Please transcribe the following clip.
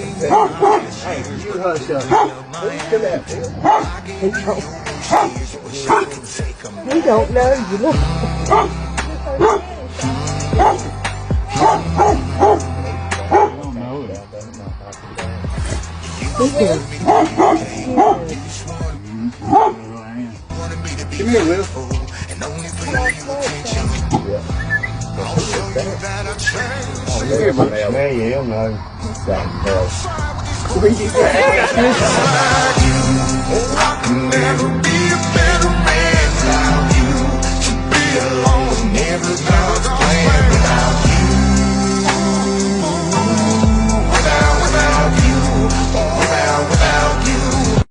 Hey, you hush up. Come here. He don't know you. Look. Come here, Will. Em ơi. We can never be